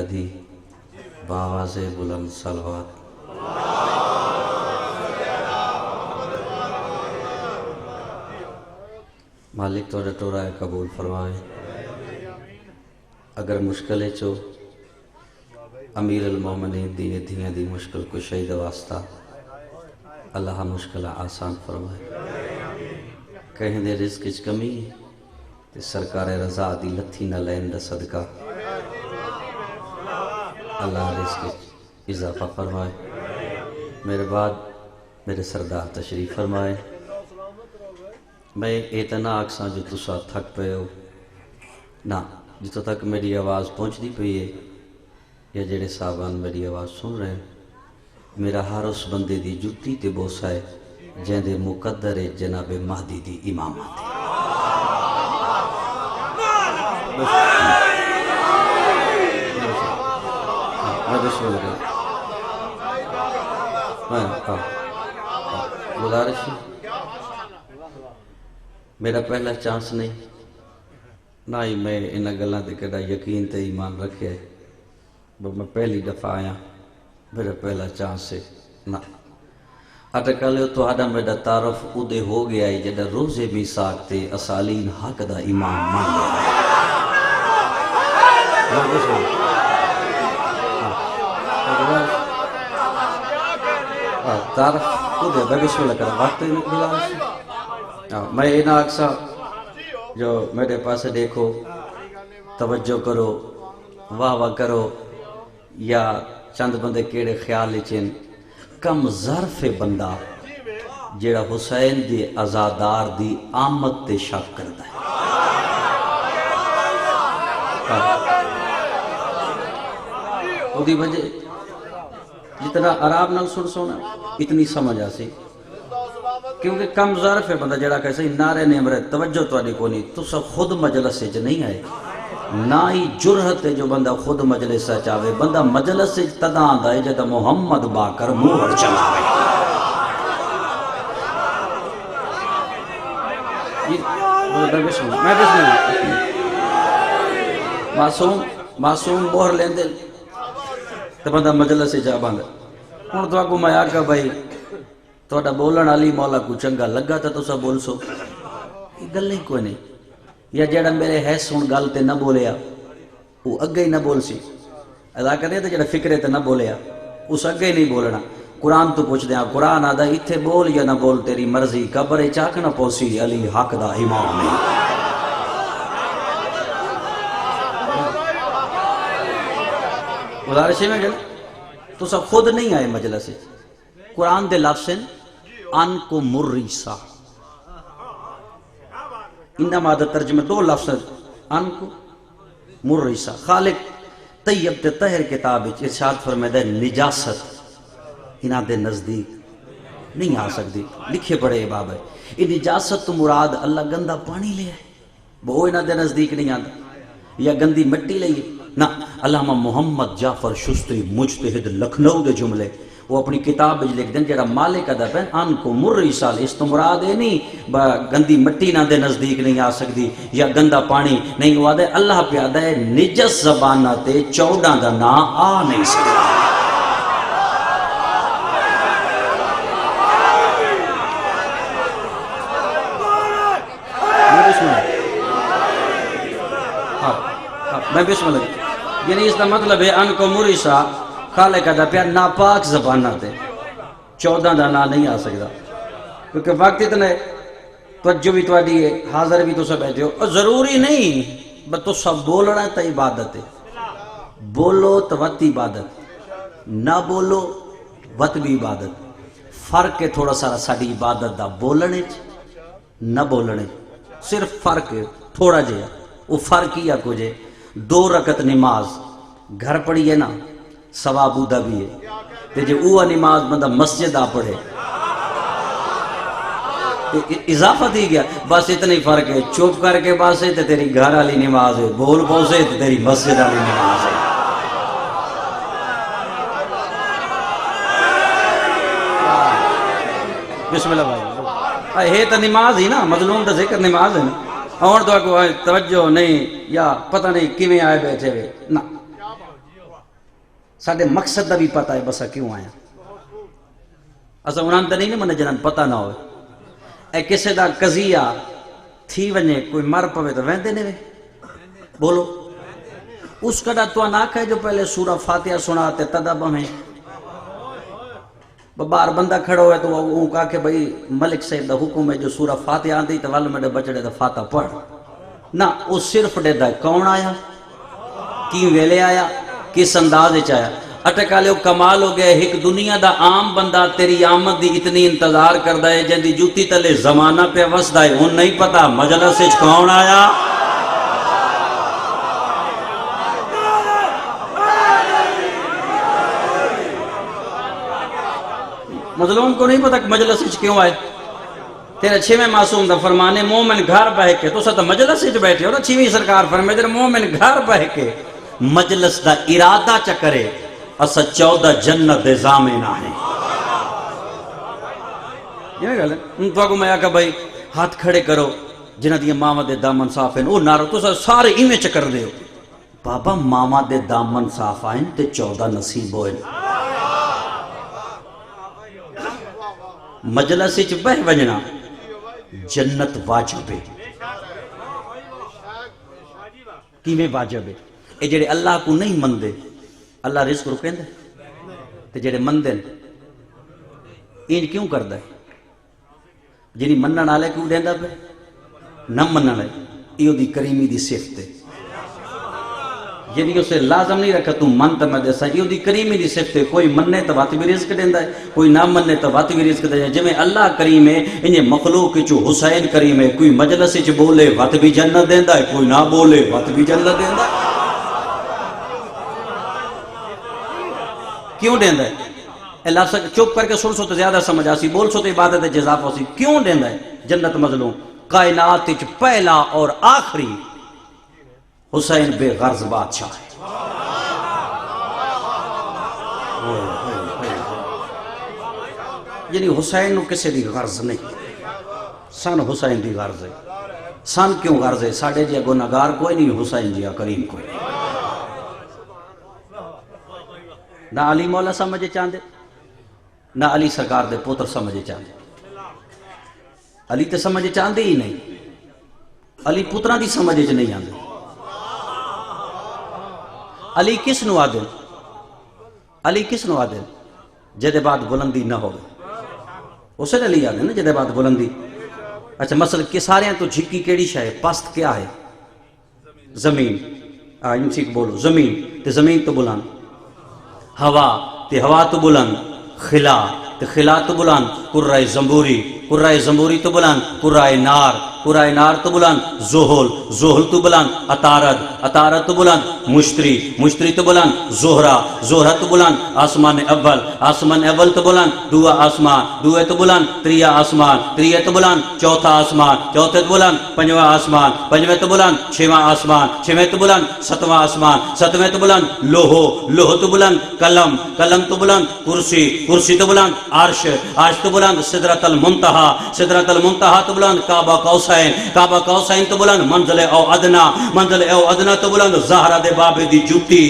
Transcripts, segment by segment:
دی باواز بلند صلوات مالک تو ٹورا قبول فرمائے۔ اگر مشکل چو امیر المومنین دین دھیاں دی مشکل کو شہید واسطہ اللہ مشکل آسان فرمائے۔ کہیں دے رزق اچ کمی تے سرکار رضا دی لتھی نہ لین دا صدقہ اللہ رزق اچ اضافہ فرمائے۔ میرے بعد میرے سردار تشریف فرمائے۔ میں اتنا اکساں جو تسا تھک پے ہو نہ جتوں تک میری آواز پہنچ دی پئی ہے یا جڑے صاحبان میری آواز سن رہے ہیں، میرا ہر اس بندے دی جتی تے بوسہ ہے جن دے مقدر جناب مہدی دی امامت ہے۔ میں بسم اللہ گزارش میرا پہلا چانس نہیں نہ ہی میں انہاں گلاں تے کدا یقین تے ایمان رکھے ہے، میں پہلی دفعہ آیا، میرا پہلا چانس ہے نہ اٹکالے تو آدھا میرا تعارف ادھے ہو گیا ہے جدہ روز میثاق تے اسالین حق دا امام مان لیا تعارف ادھے بسم اللہ کرا وقت میں اینا اکسا جو میرے پاس دیکھو توجہ کرو واہ واہ کرو یا چند بندے کیڑے خیال لچین کم ظرف بندہ جیڑا حسین دی ازادار دی آمد تے شک کرتا ہے۔ وہ دی وجہ جتنا عراب نال سن سونا اتنی سمجھ آسی کیونکہ کم ظرف بندہ جیڑا کہے سہی نعرے نعمرے توجہ تو آنے کو نہیں تو سب خود مجلس سے نہیں آئے نہ ہی جرحت ہے جو بندہ خود مجلس سے چاہے بندہ مجلس سے تدان دائے جدہ محمد باکر موہر چلا گئے۔ میں بسم اللہ معصوم موہر لین دل تو بندہ مجلس سے چاہ باندھا ہون تو آگو میں آگا بھائی توڑا بولن علی مولا کو چنگا لگا تھا تو سا بول سو یہ گل نہیں کوئی نہیں یا جڑا میرے ہے سن گل تے نہ بولیا وہ اگے ہی نہ بول سی ادا کرنے تھا جڑا فکرے تے نہ بولیا اس اگے ہی نہیں بولنا۔ قرآن تو پوچھ دیا قرآن آدھا اتھے بول یا نہ بول تیری مرضی قبر چاک نہ پوسی علی حق دا امام ہے۔ گزارشے میں گل تو سب خود نہیں آئے مجلس سے قرآن دے لفظ ان کو مریسا انما دا ترجمہ دو لفظ ان کو مریسا خالق طیب تے طہر کتاب ارشاد فرمائے نجاست انہاں دے نزدیک نہیں آ سکتی لکھے پڑے باب ہے یہ نجاست تو مراد اللہ گندہ پانی لے ہے وہ انہاں دے نزدیک نہیں آتا یا گندی مٹی لے نہ علامہ محمد جعفر شستری مجتہد لکھنؤ دے جملے وہ اپنی کتاب بج لکھ دیں جڑا مالک ادب ہے ان کو مری سال اس تو مراد ہے نہیں گندی مٹی نہ دے نزدیک نہیں آ سکتی یا گندا پانی نہیں ہوا دے اللہ پیادہ ہے نجس زبانہ تے 14 دا نا آ نہیں سکتا۔ میں بسم اللہ یعنی اس کا مطلب ہے ان کو مری سا خالق دا پیار ناپاک زبانہ تے 14 دا نا نہیں آ سکتا کیونکہ وقت اتنا ہے توجہ بھی توڑی ہے حاضر بھی تو سب بیٹھے ہو اور ضروری نہیں بس تو سب بولنا تا عبادت ہے بولو تو وقت عبادت نہ بولو وقت بھی عبادت فرق ہے تھوڑا سارا ساڑی عبادت دا بولنے نہ بولنے صرف فرق ہے تھوڑا جہا وہ فرق ہی ہے کچھ 2 رکعت نماز گھر پڑھی ہے نا ثواب دا بھی ہے تے جو اوہ نماز بندہ مسجد آ پڑھے اضافہ دی گیا بس اتنی فرق ہے چوپ کر کے باسے تے تیری گھر والی نماز ہے بول پوسے تے تیری مسجد والی نماز ہے۔ بسم اللہ بھائی ہے تو نماز ہی نا مظلوم دا ذکر نماز ہے نا اور تو کو توجہ نہیں یا پتہ نہیں کیویں آئے بیٹھے ہوئے نہ ساڈے مقصد دا بھی پتہ ہے بسا کیوں آیا اسا انہاں تے نہیں من جنان پتہ نہ ہوئے اے کسے دا قضیہ تھی ونجے کوئی مر پوے تو ویندے نے وے بولو اس کڑا تو نہ کہے جو پہلے سورہ فاتحہ سناتے تدب ہمیں بار بندہ کھڑا ہوئے تو وہ کہا کہ بھئی ملک صاحب دا حکم ہے جو سورہ فاتحہ آندھی تو والے میرے بچڑے دا فاتحہ پڑھ نہ وہ صرف دے دا کون آیا کی ویلے آیا کس انداز آیا اٹکا لے کمال ہو گئے ایک دنیا دا عام بندہ تیری آمد دی اتنی انتظار کردہ ہے جن دی جوتی تلے زمانہ پہ وسدہ ہے ان نہیں پتا مجلس سے کون آیا مظلوم کو نہیں پتا کہ مجلس سے کیوں آئے تیرے چھویں معصوم دا فرمانے مومن گھر بہ کے تو ساتھ مجلس سے بیٹھے ہو نا چھویں سرکار فرمائے تیرے مومن گھر بہ کے مجلس دا ارادہ چکرے اسا 14 جنت دے زامن آئے یہ گل ہے ان تو میں آکا بھائی ہاتھ کھڑے کرو جنہ دی ماما دے دامن صاف ہیں او نارو تو سارے ایمیں چکر دے ہو بابا ماما دے دامن صاف آئیں تے 14 نصیب ہوئے مجلس اچ بہ وجنا جنت واجب ہے کیویں واجب ہے اے جڑے اللہ کو نہیں مندے اللہ رزق رکھیں دے تے جڑے مندے ان کیوں کردا ہے جنی منن والے کیوں دیندا پے نہ منن والے ایو دی کریمی دی صفت ہے یعنی اسے لازم نہیں رکھا تو من تا میں دیسا یہ دی کریمی دی صفت ہے کوئی مننے تو بات بھی رزق دیندہ ہے کوئی نہ مننے تو بات بھی رزق دیندہ ہے جمیں اللہ کریم ہے انہیں مخلوق چو حسین کریم ہے کوئی مجلس چو بولے بات بھی جنت دیندہ ہے کوئی نہ بولے بات بھی جنت دیندہ ہے کیوں دیندہ ہے اللہ سے چپ کر کے سن سو تو زیادہ سمجھ آسی بول سو تو عبادت جزاف ہوسی کیوں دیندہ ہے جنت مظلوم کائنات چو پہلا اور آخری حسین بے غرض بادشاہ ہے یعنی حسین کسی دی غرض نہیں سن حسین دی غرض ہے سن کیوں غرض ہے ساڑھے جیا گناہگار کوئی نہیں حسین جیا کریم کوئی نہیں نہ علی مولا سمجھے چاندے نہ علی سرکار دے پوتر سمجھے چاندے علی تے سمجھے چاندے ہی نہیں علی پتران دی سمجھے چ نہیں آندے علی کس نو آدل علی کس نو آدل جدے بعد بلندی نہ ہوگا اسے علی آدل نا جدے بعد بلندی اچھا مثلا کہ سارے ہیں تو جھکی کیڑی شاہ ہے پست کیا ہے زمین امسیک بولو زمین تے زمین تو بلند ہوا تے ہوا تو بلند خلا تے خلا تو بلند قرائے زمبوری تو بلند قرائے نار تو بلند زحل تو بلند عطارد تو بلند مشتری تو بلند زہرہ تو بلند آسمان اول تو بلند دعا آسمان تو بلند تریہ آسمان تو بلند چوتھا آسمان تو بلند پنجواں آسمان تو بلند چھواں آسمان تو بلند ستواں آسمان تو بلند لوہ تو بلند قلم تو بلند کرسی تو بلند عرش تو بلند سدرۃ المنتہا تو بلند کعبہ قوسین تو بلند منزل او ادنا تو بلند زہرہ دے بابے دی جوتی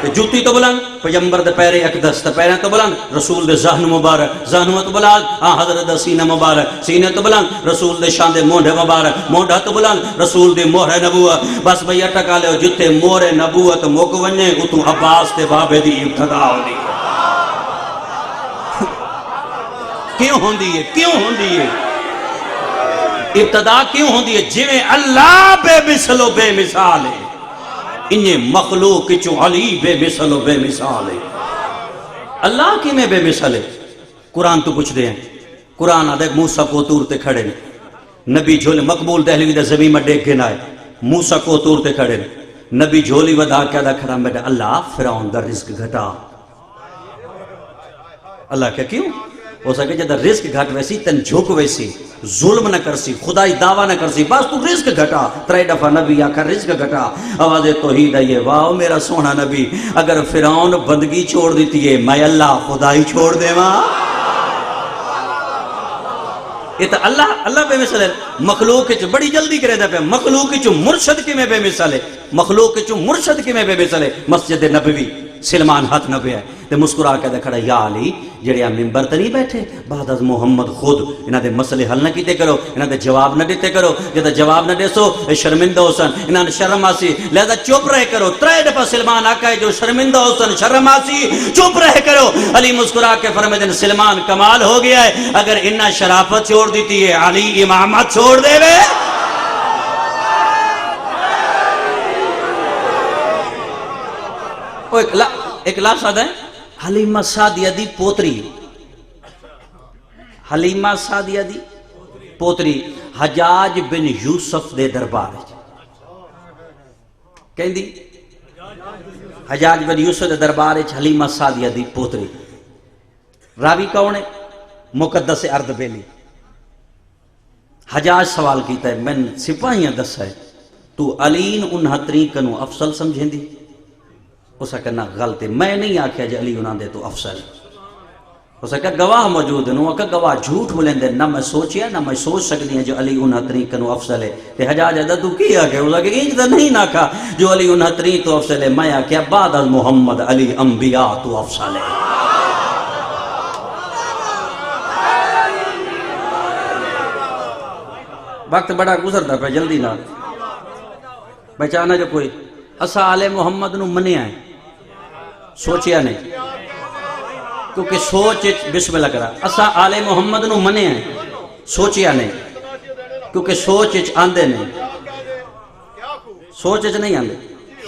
جوتی تو بلند پیغمبر دے پیرے اقدس تے پیرے تو بلند رسول دے ذہن مبارک تو بلند حضرت سینہ مبارک سینے تو بلند رسول دے شان دے مونڈے مبارک مونڈا تو بلند رسول دے مہر نبوت بس بھئی اٹکا لے جتے مہر نبوت موک ونجے اتو عباس تے بابے دی ابتدا ہوندی کیوں ہوندی ہے ابتدا کیوں ہوندی ہے جویں اللہ بے مثل و بے مثال ہے انہیں مخلوق چو علی بے مثل و بے مثال ہے اللہ کی میں بے مثل ہے قرآن تو پوچھ دے ہیں قرآن آدھے موسیٰ کو تور تے کھڑے نبی جھولے مقبول دہلوی دے زمین میں ڈیک گنا ہے موسیٰ کو تور تے کھڑے نبی جھولی ودا کیا دا کھڑا میں اللہ فرعون دا رزق گھٹا اللہ کیا کیوں ہو سکے جدہ رزق گھٹ ویسی تن جھوک ویسی ظلم نہ کرسی خدای دعویٰ نہ کرسی بس تو رزق گھٹا ترے دفعہ نبی آکھا رزق گھٹا آواز توحید ہے واہ میرا سونا نبی اگر فرعون بندگی چھوڑ دیتی ہے میں اللہ خدای چھوڑ دے ماں یہ تو اللہ بے مثال ہے. مخلوق چ بڑی جلدی کرے دا پہ مخلوق چ مرشد کی میں بے مثال ہے. مخلوق چ مرشد کی میں بے مثال ہے. مسجد نبوی سلمان ہاتھ نہ پہ ہے تے مسکرا کے دے کھڑا یا علی جڑے آ ممبر تے نہیں بیٹھے بعد از محمد خود انہاں دے مسئلے حل نہ کیتے کرو انہاں دے جواب نہ دیتے کرو جدا جواب نہ دیسو اے شرمندہ ہوسن انہاں نے شرم آسی لہذا چپ رہے کرو. ترے دفعہ سلمان آقا ہے جو شرمندہ ہوسن شرم آسی چپ رہے کرو. علی مسکرا کے فرمائے دن سلمان کمال ہو گیا ہے اگر انہاں شرافت چھوڑ دیتی ہے علی امامت چھوڑ دے وے. ایک لفظ آتا ہے حلیمہ سعدیہ دی پوتری. حلیمہ سعدیہ دی پوتری حجاج بن یوسف دے دربار کہیں دی حجاج بن یوسف دے دربار حلیمہ سعدیہ دی پوتری. راوی کون ہے؟ مقدس اردبیلی. حجاج سوال کیتا ہے میں سپاہیاں دس ہے تو علین 69 کنو افضل سمجھیں دی؟ اسا کہنا غلط ہے میں نہیں آکھیا جی علی انہاں دے تو افضل. اسا کہ گواہ موجود ہیں کہ گواہ جھوٹ بولیں دے نہ میں سوچیا نہ میں سوچ سکتی ہیں جو علی 69 کنو افضل ہے. تے حجاج ادا تو کی آکھے اسا کہ انج تو نہیں ناکھا جو علی 69 تو افضل ہے میں آکھیا بعد از محمد علی انبیاء تو افضل ہے. وقت بڑا گزرتا پہ جلدی نہ بچانا جو کوئی اسا آل محمد نو منیا ہے سوچیا نہیں کیونکہ سوچ بسم اللہ کرا. اسا آل محمد نو منیا ہے سوچیا نہیں کیونکہ سوچ آندے نہیں سوچ نہیں آندے.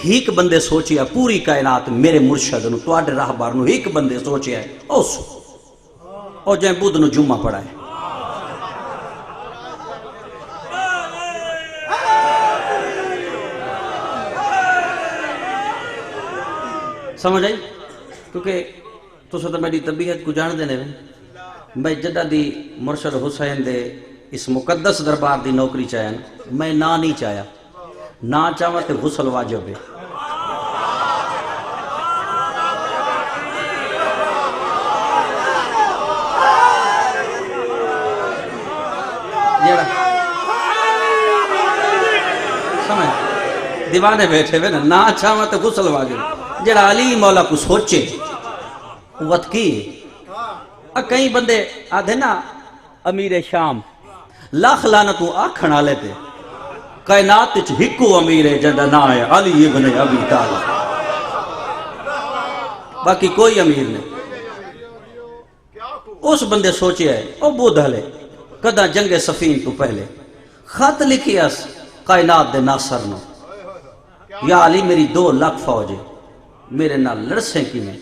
ایک بندے سوچیا پوری کائنات میرے مرشد نو تواڈے راہبار نو ایک بندے سوچیا ہے او جائیں بدھ نو جمعہ پڑھا ہے. سمجھ آئی کیونکہ تو سو تو میری طبیعت کو جان دینے میں جدہ دی مرشد حسین دے اس مقدس دربار دی نوکری چاہیا میں نہ نہیں چاہیا نہ چاہوا تے غسل واجب ہے. سمجھ دیوانے بیٹھے ہوئے نہ چاہوا تے غسل واجب ہے. جڑا علی مولا کو سوچے قوت کی کئی بندے آدھے نا امیر شام لاکھ لعنتوں آکھن آلے تے کائنات وچ ہکو امیر جندا نا ہے علی ابن ابی طالب باقی کوئی امیر نہیں. اس بندے سوچے ہے او بدھ ہلے کدا جنگ صفین تو پہلے خط لکھی اس کائنات دے ناصر نو یا علی میری 2 لاکھ فوج ہے میرے نال لڑسیں کی میں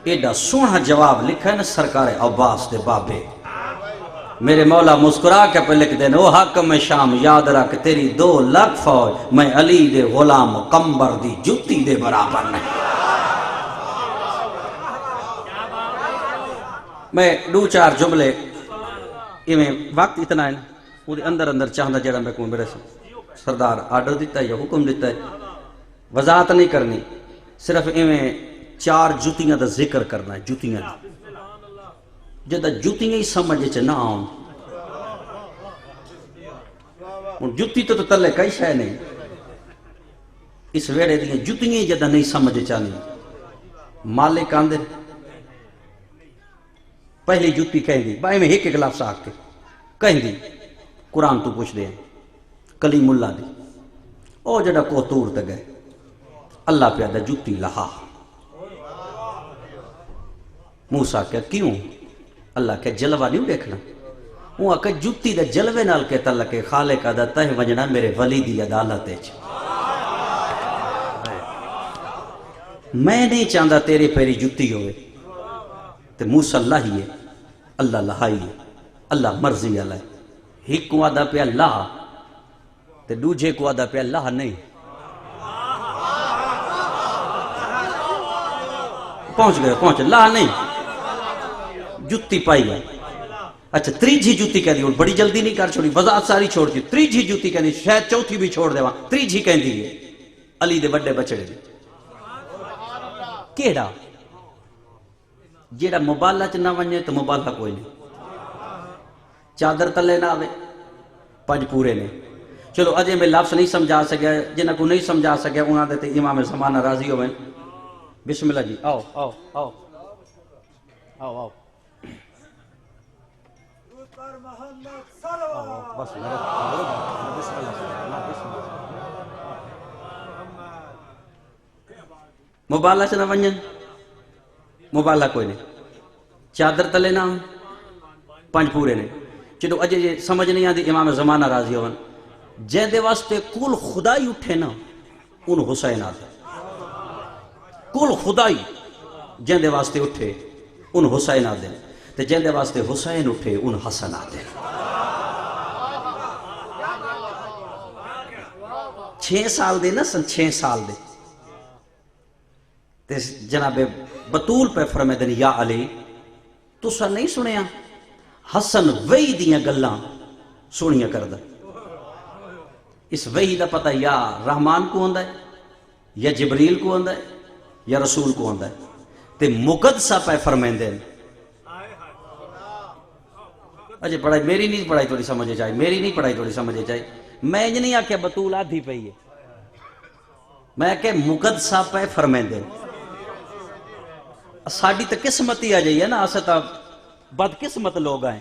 ایڈا سونا جواب لکھا ہے نا سرکار عباس دے بابے. میرے مولا مسکرا کے پہ لکھ دینا او حاکم شام یاد رکھ تیری 2 لاکھ فوج میں علی دے غلام قمبر دی جتی دے برابر نہیں. میں 2-4 جملے میں وقت اتنا ہے وہ اندر چاہتا جڑا میں کو میرے سردار آرڈر دیتا ہے یا حکم دیتا ہے وضاحت نہیں کرنی صرف ایویں 4 جتیاں دا ذکر کرنا ہے. جتیاں جدہ جتیاں ہی سمجھے چھ نہ آؤں جتی تو تلے کئی شے نہیں اس ویڑے دیاں جتیاں جدہ نہیں سمجھے چاہنی مالک آندے پہلی جتی کہیں دی بائی میں ایک لفظ آکھ کے کہیں دی قرآن تو پوچھ دے کلیم اللہ دی او جدہ کو تور تے گئے اللہ پیادہ جتی لہا. موسیٰ کہا کیوں؟ اللہ کہا جلوہ نہیں دیکھنا. وہ کہا جتی دا جلوے نال کہتا اللہ کہ خالق دا تہ وجنا میرے ولی دی عدالت ہے. میں نہیں چاہتا تیرے پیری جتی ہوئے تے موسیٰ اللہ ہی ہے اللہ لہائی ہے اللہ مرضی اللہ ہے. ایک کو آدھا پہ اللہ تے دوجے کو آدھا پہ اللہ نہیں. پہنچ لا نہیں جتی پائی ہے. اچھا 3 جتی کہہ دی اور بڑی جلدی نہیں کر چھوڑی وضاحت ساری چھوڑ دی 3 جتی کہہ دی شاید 4تھی بھی چھوڑ دے وہاں 3 کہہ دی ہے علی دے بڑے بچڑے دی کیڑا جیڑا مبالہ چ نہ ونجے تو مبالہ کوئی نہیں چادر تلے نہ آوے پنج پورے نے. چلو اجے میں لفظ نہیں سمجھا سکیا، جنہاں کو نہیں سمجھا سکیا انہاں دے تے امام زمانہ راضی ہوئے. بسم اللہ جی آؤ آؤ آؤ آؤ آؤ بس مبالہ سے نہ ونجن، مبالہ کوئی نہیں. چادر تلے نہ پنج پورے نے. چلو اجے یہ سمجھ نہیں آتی امام زمانہ راضی ہوئے جن دے واسطے کل خدائی اٹھے نا ان حسین آتے. کل خدائی جن دے واسطے اٹھے ان حسین آتے تے جن دے واسطے حسین اٹھے ان حسن آتے. 6 سال دے نا سن 6 سال دے تے جناب بطول پہ فرمائے دن یا علی تسا نہیں سنیا حسن وہی دیاں گلاں سنیا کردہ. اس وحی دا پتہ یا رحمان کو ہوندہ ہے یا جبریل کو ہوندہ ہے یا رسول کو ہوندہ ہے تے مقدسہ پہ فرمائندے ہیں. اجے پڑھائی میری نہیں پڑھائی تھوڑی سمجھے جائے، میری نہیں پڑھائی تھوڑی سمجھے جائے. میں نہیں آکے بطول آدھی پئی ہے، میں کہ مقدسہ پہ فرمائندے ہیں. ساڑی تا قسمتی آ جائیے نا، آسا تا بدقسمت لوگ آئیں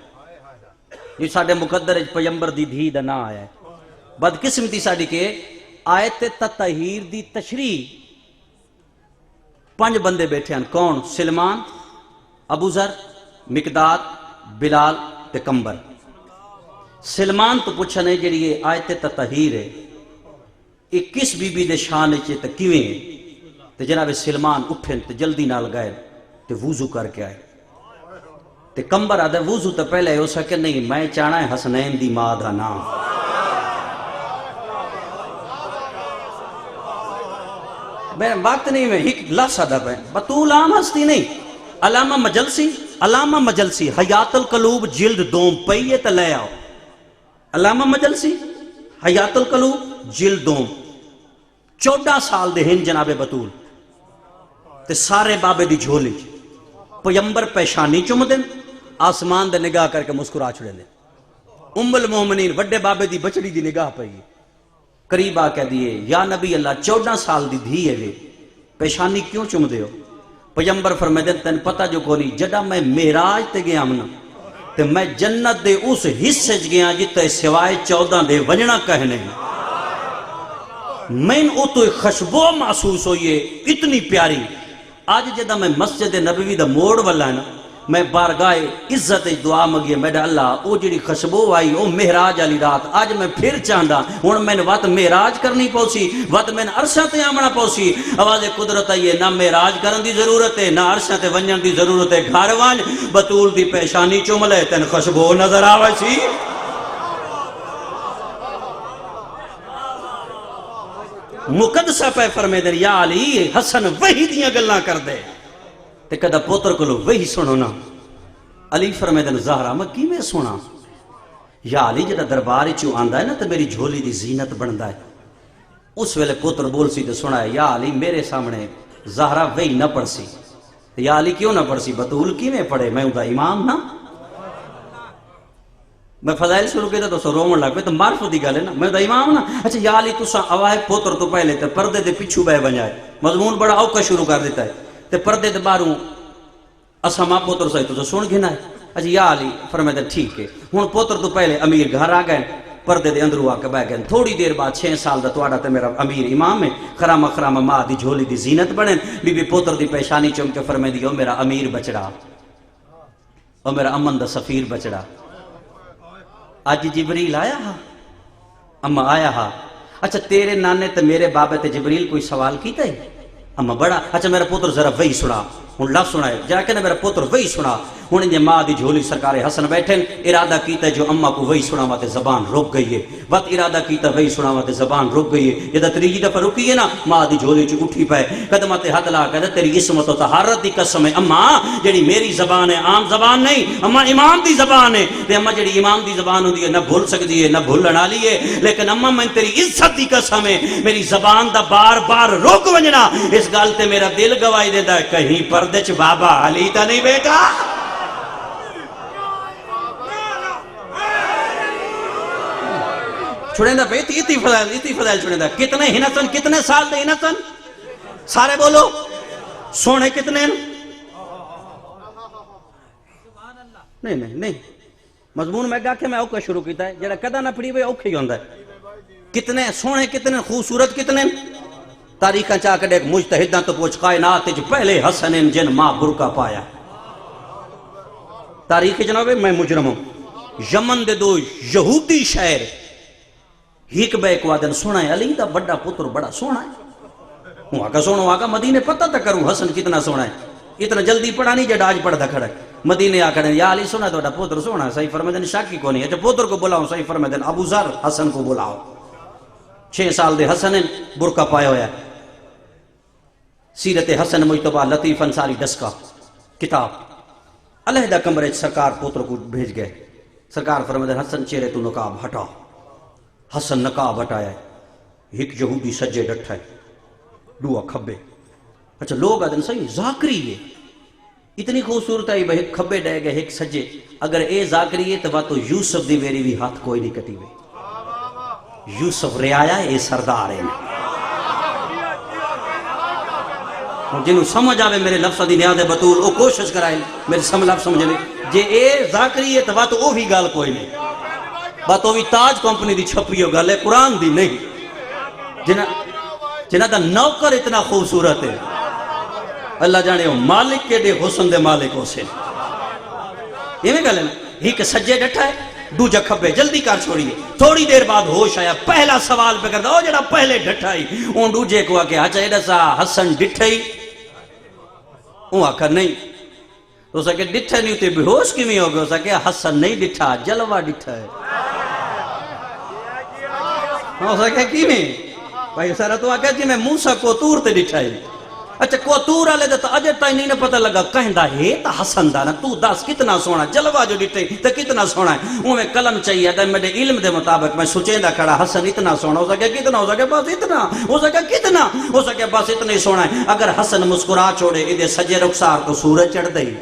یہ ساڑے مقدر پیمبر دی دھی دا نا آیا ہے. بدقسمتی ساڑی کے آیت تطہیر دی تشریح 5 بندے بیٹھے ہیں. کون؟ سلمان، ابو ذر، مقداد، بلال تے کمبر. سلمان تو پوچھنے جڑی یہ آیت تطہیر ہے یہ کس بی بی دے شان چے تے کیویں ہے؟ تے جناب سلمان اٹھن تے جلدی نال گئے تے وضو کر کے آئے. تے کمبر آدھے وضو تے پہلے ہو سکے نہیں، میں چاہنا ہے حسنین دی ماں دا نام. میں وقت نہیں میں ایک لفظ ادا پہ بطول عام ہستی نہیں. علامہ مجلسی حیات القلوب جلد 2 پئیے تے لے آؤ. علامہ مجلسی حیات القلوب جلد 2 14 سال دے ہن جناب بطول تے سارے بابے دی جھولی پیمبر پیشانی چم دیں، آسمان دے نگاہ کر کے مسکرا چھڑے دیں. ام المومنین وڈے بابے دی بچڑی دی نگاہ پئی قریب آ کے دیئے یا نبی اللہ 14 سال دی دھی ہے وے پیشانی کیوں چم دے ہو؟ پیمبر فرمائے دیں تین پتہ جو کونی جڑا میں معراج تے گیا ہمنا تے میں جنت دے اس حصے گیا جتے سوائے 14 دے ونجنا کہنے میں او تو ایک خشبو محسوس ہوئی ہے اتنی پیاری. آج جدہ میں مسجد نبوی دا موڑ والا ہے نا میں بارگاہ عزت دعا مگی میڈا اللہ او جڑی خشبو آئی او مہراج علی رات آج میں پھر چاہندا ہون میں نے وقت مہراج کرنی پوسی وقت میں نے عرشہ تے آمنا پوسی. آواز قدرت آئیے نہ مہراج کرن دی ضرورت ہے نہ عرشہ تے ونجن دی ضرورت ہے. گھر وانج بطول دی پیشانی چوملے تین خشبو نظر آوے سی. مقدسہ پہ فرمے دے یا علی حسن وہی دیاں گلاں کر دے تے کدہ پوتر کو لو وہی سنو نا. علی فرمے دے زہرا میں کی میں سنا یا علی جدہ درباری چو آندہ ہے نا تے میری جھولی دی زینت بندہ ہے. اس ویلے پوتر بول سی تے سنا ہے یا علی میرے سامنے زہرا وہی نہ پڑھ سی. یا علی کیوں نہ پڑھ سی؟ بطول کی میں پڑھے میں دا امام نا. میں فضائل شروع کیا تو سو رومن لگ پہ تو معرفت دی گالے نا میں دا امام نا. اچھا یا علی تسا آوائے پوتر تو پہلے تے پردے دے پچھو بے بنجائے مضمون بڑا اوکا شروع کر دیتا ہے تے پردے دے باروں اسا ماں پوتر سائی تو سن گھنا ہے. اچھا یا علی فرمائے دے ٹھیک ہے ہون پوتر تو پہلے امیر گھر آ گئے پردے دے اندرو آ کے بہ گئے. تھوڑی دیر بعد 6 سال دا توڑا تے میرا امیر امام ہے خرامہ خرامہ ماں دی جھولی دی زینت بڑھیں بی بی پوتر دی پیشانی چم کے فرمائے دی او میرا امیر بچڑا او میرا امن دا سفیر بچڑا. آج جبریل آیا ہا اما آیا ہا. اچھا تیرے نانے تے میرے بابے تے جبریل کوئی سوال کیتا ہے؟ اما بڑا اچھا میرا پوتر ذرا وہی سنا ہوں لفظ سنا ہے جا کے میرا پوتر وہی سنا. ہوں یہ ماں دی جھولی سرکار حسن بیٹھے ارادہ کیتا ہے جو اما کو وہی سنا تے زبان رک گئی ہے. وقت ارادہ کیتا وہی سنا تے زبان رک گئی ہے. جدہ تریجی دفعہ رکی ہے نا ماں دی جھولی چ اٹھی پائے قدمہ تے ہاتھ لا کے تیری عصمت و طہارت دی قسم ہے اما جڑی میری زبان ہے عام زبان نہیں اما امام دی زبان ہے تے اما جڑی امام دی زبان ہوندی ہے نہ بھول سکدی ہے نہ بھولن والی ہے لیکن اما میں تیری عزت دی قسم ہے میری زبان دا بار بار روک ونجنا اس گل تے میرا دل گواہی دیندا ہے کہیں پردے چ بابا علی تا نہیں بیٹا. چھڑیں دا پہ اتی فضائل چھڑیں دا. کتنے ہنا سن, کتنے سال دے ہنا سن, سارے بولو. سونے کتنے ہیں؟ نہیں مضمون میں گا کہ میں اوکا شروع کیتا ہے, جڑا کدا نہ پڑھی ہوئے اوکھے ہی ہوندہ ہے. کتنے سونے, کتنے خوبصورت, کتنے تاریخاں چاہ کر ایک مجتہداں تو پوچھ کائنات جو پہلے حسن جن ماں برکا پایا. تاریخ جناب میں مجرم ہوں. یمن دے دو یہودی شہر ہیک بے ایک وادن سونا ہے, علی دا بڑا پتر بڑا سونا ہے. وہاں کا سونا, وہاں کا مدینے پتہ تک کروں حسن کتنا سونا ہے. اتنا جلدی پڑھا نہیں جڑا آج پڑھ دا کھڑا ہے. مدینے آ کر یا علی سونا تو پتر سونا ہے, صحیح فرمائے دن شاکی کو نہیں. اچھا پتر کو بلاؤں, صحیح فرمائے دن ابو ذر حسن کو بلاؤ. 6 سال دے حسن برکا پایا ہویا ہے. سیرت حسن مجتبہ لطیف انصاری ڈسکا کتاب علیحدہ کمرے سرکار پوتر کو بھیج گئے. سرکار فرمائے حسن چہرے تو نقاب ہٹا. حسن نقاب ہٹایا ہے. ایک یہودی سجے ڈٹھا ہے, دعا کھبے. اچھا لوگ آدھن صحیح ذاکری ہے, اتنی خوبصورت ہے بھائی, ایک کھبے ڈے گئے ایک سجے. اگر اے ذاکری ہے تو وہ تو یوسف دی میری بھی ہاتھ کوئی نہیں کٹی ہوئے. یوسف رعایا اے سردار ہے. جنہوں سمجھ آوے میرے لفظ دی نیاد بطول او کوشش کرائیں میرے لفظ سمجھے میں. جے اے ذاکری ہے تو وہ تو او بھی گال کوئی نہیں. بات او بھی تاج کمپنی دی چھپی ہو گالے, قرآن دی نہیں. جنہ دا نوکر اتنا خوبصورت ہے, اللہ جانے ہو مالک کے دے حسن دے مالک ہو سے. یہ میں گالے نا, ہی کہ سجے ڈٹھا ہے, دوجہ کھبے, جلدی کار چھوڑیے. تھوڑی دیر بعد ہوش آیا, پہلا سوال پہ کرتا, او جڑا پہلے ڈٹھائی اون دوجے کو آکے اچھا ایڈا سا حسن ڈٹھائی, اون آکھا نہیں. تو سکے ڈٹھا نہیں ہوتے, بے ہوش کی میں ہوگا. سکے حسن نہیں ڈٹھا, جلوہ ڈٹھا ہے. ہو سکے کی میں بھائی سارا تو آکھا جی میں موسیٰ کو تور تے ڈٹھائی. اچھا کو تور آلے دے تو اجر تائی نہیں پتہ لگا کہیں دا ہے تا حسن دا نا, تو داس کتنا سونا, جلوہ جو ڈٹھائی تا کتنا سونا ہے. وہ میں کلم چاہیے دا میرے علم دے مطابق میں سوچیں دا کھڑا حسن اتنا سونا. ہو سکے کتنا, ہو سکے بس اتنا, ہو سکے کتنا, ہو سکے بس اتنا ہی سونا ہے. اگر حسن مسکرا چھوڑے ادھے سجے رخسار تو سورج چڑھ دئی,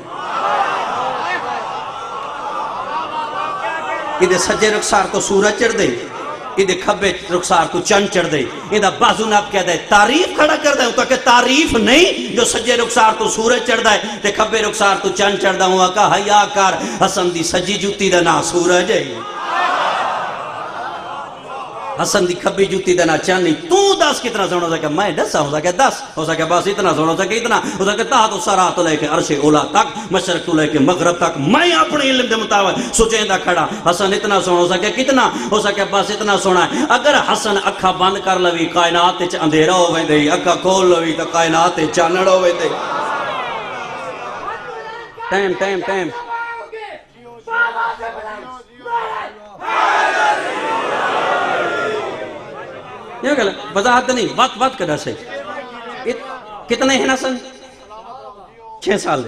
ادھے سجے رخسار تو سورج چڑھ دئی, ادھے کھبے رخسار تو چند چڑھ دئی. ادھا بازو ناب کہہ دے تعریف کھڑا کر دے, تو کہ تعریف نہیں جو سجے رخسار تو سورج چڑھ دے تے کھبے رخسار تو چند چڑھ دا. ہوا کہا حیا کر حسن دی سجی جوتی دا نا سورج ہے, حسن دی کھبی جوتی دا نا چند نہیں. تو دس کتنا سونا. ہو سکے میں دس, ہو سکے 10, ہو سکے بس اتنا سونا, ہو سکے اتنا, ہو سکے تحت و سرا تو لے کے عرش اولا تک, مشرق تو لے کے مغرب تک, میں اپنے علم دے مطابق سوچیں دا کھڑا حسن اتنا سونا. ہو سکے کتنا, ہو سکے بس اتنا سونا ہے. اگر حسن اکھا بند کر لوی کائنات چ اندھیرا ہوئے دے, اکھا کھول لوی تو کائنات چانڑ ہوئے دے. ٹائم یہ گل وضاحت نہیں, وقت کدا سے. کتنے ہیں نا سن 6 سال,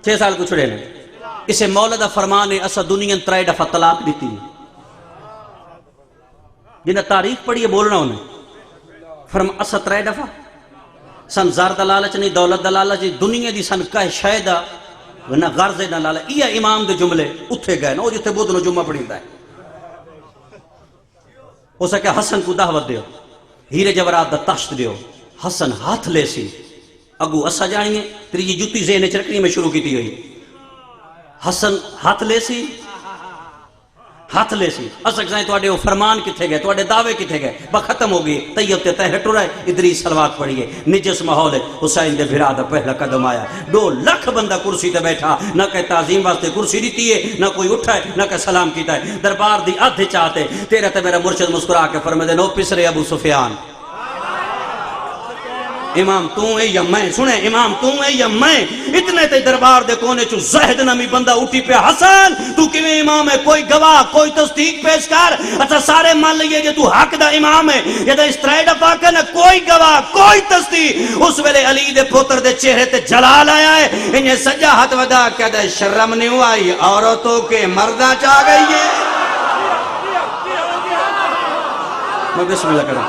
6 سال کو چھڑے نے. اسے مولا دا فرمان ہے اسا دنیا 3 دفعہ طلاق دیتی ہے. جنہیں تاریخ پڑھیے بولنا انہیں فرما اسا 3 دفعہ سن زار دلالچ نہیں, دولت دلالچ نہیں, دنیا دی سن کہہ شایدہ نہ غرض نہ لالچ. یہ امام دے جملے اتھے گئے نا, وہ جتے بود نو جمعہ پڑھی دا ہے. ہو سکے حسن کو دعوت دیو, ہیرے جورات دا تشت دیو. حسن ہاتھ لے سی, اگو اسا جانیے تیری جوتی زینے چرکنی میں شروع کی تھی ہوئی. حسن ہاتھ لے سی, ہاتھ لے سی. اسا کسائیں تو آڈے وہ فرمان کتھے گئے, تو آڈے دعوے کتھے گئے, ختم ہو گئی. طیب تے تہہ ٹو رہے, ادری سلوات پڑھیے. نجس ماحول ہے, حسین دے بھرا دا پہلا قدم آیا. 2 لاکھ بندہ کرسی تے بیٹھا, نہ کہ تعظیم واسطے کرسی دیتی ہے, نہ کوئی اٹھائے, نہ کہ سلام کیتا ہے. دربار دی آدھے چاہتے, تیرے تے میرا مرشد مسکرا کے فرمائے دے, نو پسرے ابو سفیان. امام تو ہے یا میں, سنے امام تو ہے یا میں. اتنے تے دربار دے کونے چو زہد نامی بندہ اٹھی پہ, حسن تو کیویں امام ہے, کوئی گواہ کوئی تصدیق پیش کر. اچھا سارے مان لئیے کہ تو حق دا امام ہے, یا دا اس 3 دفعہ کہ نہ کوئی گواہ کوئی تصدیق. اس ویلے علی دے پوتر دے چہرے تے جلال آیا ہے. انہیں سجا ہاتھ ودا کہہ دے شرم نہیں آئی, عورتوں کے مردہ چاہ گئی ہے. میں بسم اللہ کروں,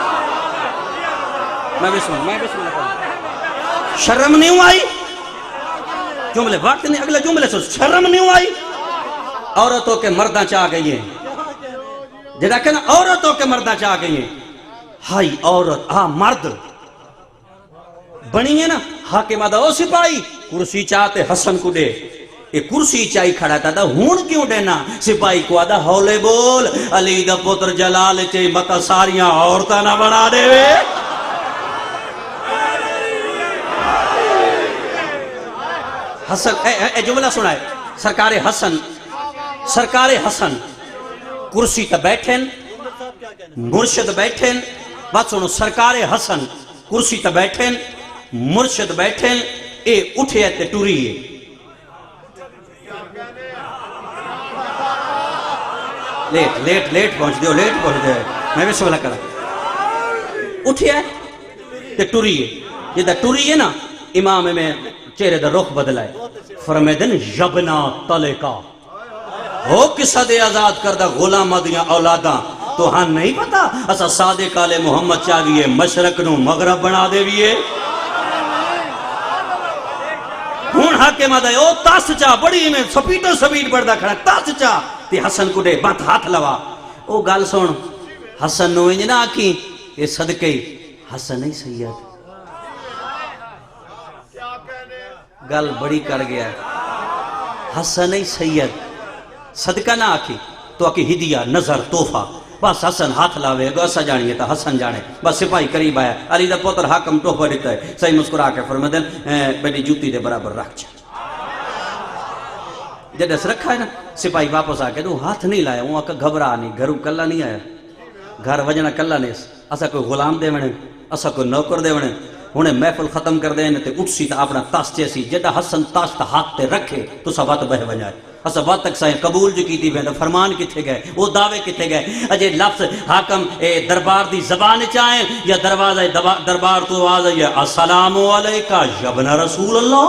میں بسم اللہ کروں. شرم نہیں آئی, جملے وقت نہیں, اگلے جملے سے شرم نہیں آئی, عورتوں کے مردہ چاہ گئی ہیں. جڑا کہ عورتوں کے مردہ چاہ گئی ہیں ہائی عورت مرد بنی ہے نا حاکمہ دا او سپاہی کرسی چاہتے حسن کو دے یہ کرسی چاہی کھڑا تھا ہون کیوں دینا سپاہی کو آدھا ہولے بول علی دا پتر جلال چاہی متا ساریاں عورتہ نہ بنا دے وے حسن اے جملہ سنائے سرکار حسن کرسی تا بیٹھیں مرشد بیٹھیں بات سنو سرکار حسن کرسی تا بیٹھیں مرشد بیٹھیں اے اٹھے تے ٹوریے لیٹ پہنچ دیو میں بھی سوالہ کرا اٹھے تے ٹوریے جدہ ٹوریے نا امام میں چہرے دا رخ بدلائے فرمیدن یبنا طلقہ ہو قصہ دے آزاد کردہ غلامہ دیاں اولاداں تو ہاں نہیں پتا اسا صادق آلِ محمد چاہیے مشرق نو مغرب بنا دے ویے ہون حاکمہ دے او تاس چاہ بڑی میں سپیٹو سپیٹ بڑھدا کھڑا تاس چاہ تے حسن کو دے بات ہاتھ لوا او گال سن حسن نو انجنا آکھی اے صدقے حسن ہی سید گل بڑی کر گیا ہے حسن ہی سید صدقہ نہ آکھی تو آکھی ہدیہ نظر توفہ بس حسن ہاتھ لاوے گو ایسا جانیے تا حسن جانے بس سپاہی قریب آیا علی دا پوتر حاکم توفہ دیتا ہے صحیح مسکرا کے فرمدن بیٹی جوتی دے برابر رکھ جا جدس رکھا ہے نا سپاہی واپس آکے تو ہاتھ نہیں لایا وہاں کا گھبرا نہیں گھروں کلہ نہیں آیا گھر وجنہ کلہ نہیں اسا کوئی غلام دے ونے اسا کوئی نوکر دے ونے انہیں محفل ختم کر دیں تے اٹھ سی تا اپنا تاس چیسی جدہ حسن تاس تا ہاتھ تے رکھے تو سب بات بہ بجائے اسا بات تک سائیں قبول جو کی تھی بہن فرمان کتھے گئے وہ دعوے کتھے گئے اجے لفظ حاکم دربار دی زبان چاہیں یا دروازہ دربار تو آواز ہے السلام علیکہ یبن رسول اللہ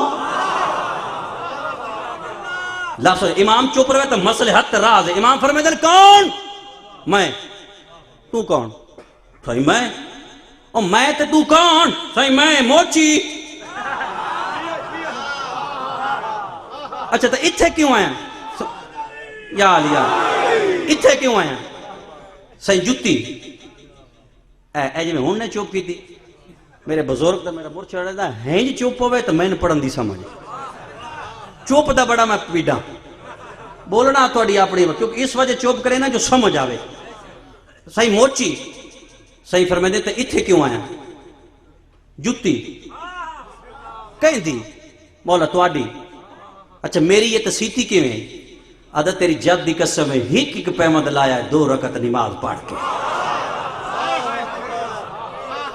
لفظ امام چپ رہے تو مصلحت راز ہے امام فرمائے دن کون میں تو کون صحیح میں اور میں تے تو کون صحیح میں موچی اچھا تو اتھے کیوں آیا یا لیا اتھے کیوں آیا صحیح جتی اے جی میں ہون نے چوپ کی تھی میرے بزرگ تا میرا مرچ رہا تھا ہینج چوپ ہوئے تو میں نے پڑھن دی سمجھ چوپ دا بڑا میں پیڈا بولنا توڑی اپنی کیونکہ اس وجہ چوپ کرے نا جو سمجھ آوے صحیح موچی صحیح فرمائے دیتے اتھے کیوں آیا جتی کہیں دی مولا توڑی اچھا میری یہ تسیتی کیوں ہے عادت تیری جد دی قسم ہے ایک پیمد لایا ہے 2 رکعت نماز پڑھ کے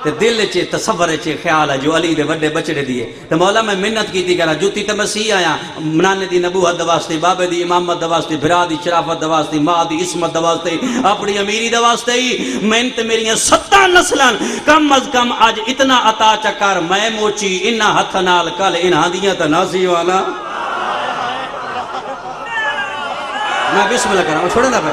تے دل چے تصور چے خیال ہے جو علی دے وڈے بچڑے دیئے تے مولا میں منت کی تھی کہنا جوتی تے مسیح آیا منانے دی نبوت دواستے بابے دی امامت دواستے بھرا دی شرافت دواستے ماں دی عصمت دواستے اپنی امیری دواستے میں تے میری 7 نسلان کم از کم آج اتنا عطا چکر میں موچی انہا ہتھ نال کل انہا دیاں تا ناسی والا میں بسم اللہ کرا ہوں چھوڑے دا پہ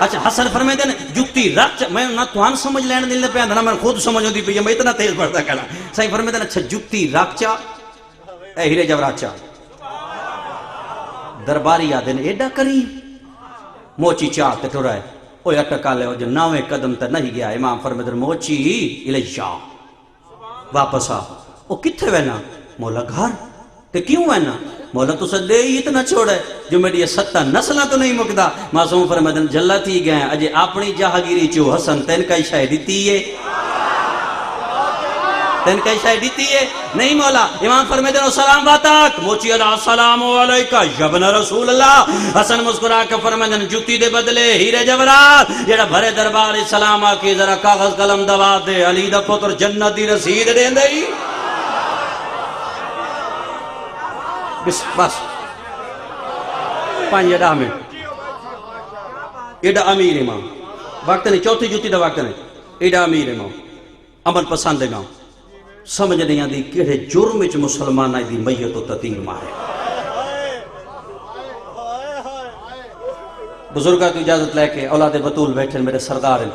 اچھا حسن فرمائے دیں جکتی رکھ میں نہ توان سمجھ لینے دل پہ نہ میں خود سمجھ ہوتی پہ میں اتنا تیز پڑھتا کہنا صحیح فرمائے دیں اچھا جکتی رکھ چا اے ہیرے جورات چا درباری آدھے نے ایڈا قریب موچی چاہ تے ٹھو رہے اوہ اٹکا لے ہو جو 9 قدم تے نہیں گیا امام فرمائے دیں موچی الیشا واپس آ او کتھے وینا مولا گھر تے کیوں وینا مولا تو سدے ہی اتنا چھوڑے جو میری 7 نسلہ تو نہیں مکدا معصوم فرمائے جلہ تھی گئے اجے اپنی جہاگیری چو حسن تین کا شاید دیتی ہے تین کا شاید دیتی ہے نہیں مولا امام فرمائے سلام باتاک موچی اللہ السلام علیکہ یبن رسول اللہ حسن مسکرا کے فرمائے جوتی دے بدلے ہیرے جورات جیڑا بھرے دربار سلام آکے ذرا کاغذ قلم دبا دے علی دا پتر جنت دی رسید دیں دے بس 5 اڈا میں ایڈا امیر امام وقت نہیں چوتھی جوتی دا وقت نہیں ایڈا امیر امام عمل پسند امام سمجھ نہیں آدھی کہڑے جرم وچ مسلمان آئی دی میت و تتیر مارے بزرگاں کی اجازت لے کے اولاد بطول بیٹھے میرے سردار ہیں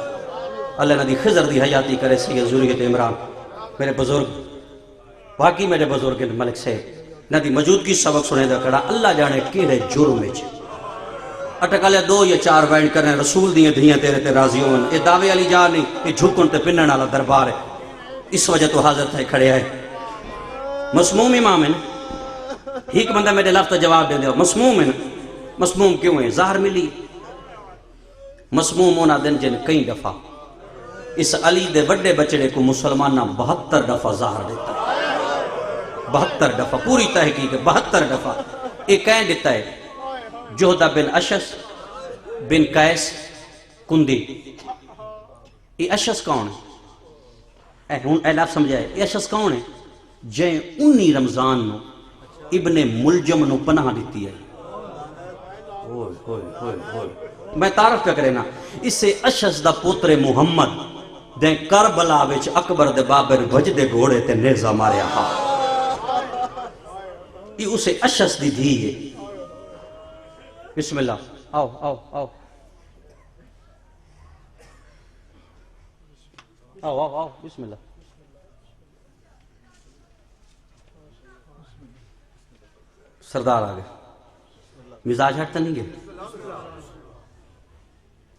اللہ نے دی خضر دی حیاتی کرے سید ذریت عمران میرے بزرگ باقی میرے بزرگ ملک صاحب نہ دی موجودگی سبق سنے دا کڑا اللہ جانے کیڑے جرم وچ اٹکالے 2 یا 4 وینڈ کرنے رسول دیاں دھیاں تیرے تے راضی ہون. یہ دعوے علی جا نہیں, یہ جھکن تے پنن والا دربار ہے. اس وجہ تو حاضر تھے کھڑے آئے. مسموم امام ہے نا. ایک بندہ میرے لفظ جواب دے دیا مسموم ہے نا. مسموم کیوں ہے؟ ظاہر ملی. مسموم ہونا دن جن کئی دفعہ اس علی دے بڑے بچڑے کو مسلمانہ 72 دفعہ ظاہر دیتا ہے. 72 دفعہ پوری تحقیق ہے. 72 دفعہ ایک کہیں دیتا ہے جہدہ بن اشس بن قیس کندی. یہ اشس کون ہے؟ اے لفظ سمجھائے. یہ اشس کون ہے؟ جائیں 19 رمضان نو ابن ملجم نو پناہ دیتی ہے. میں تعارف پہ کرے نا. اس سے اشس دا پوتر محمد دیں کربلا وچ اکبر دے بابر وجدے گھوڑے تے نیزہ ماریا ہا. یہ اسے اشس دی دھی ہے. بسم اللہ. آؤ آؤ آؤ آؤ آؤ آؤ بسم اللہ. سردار آگئے. مزاج ہٹتا نہیں گئے.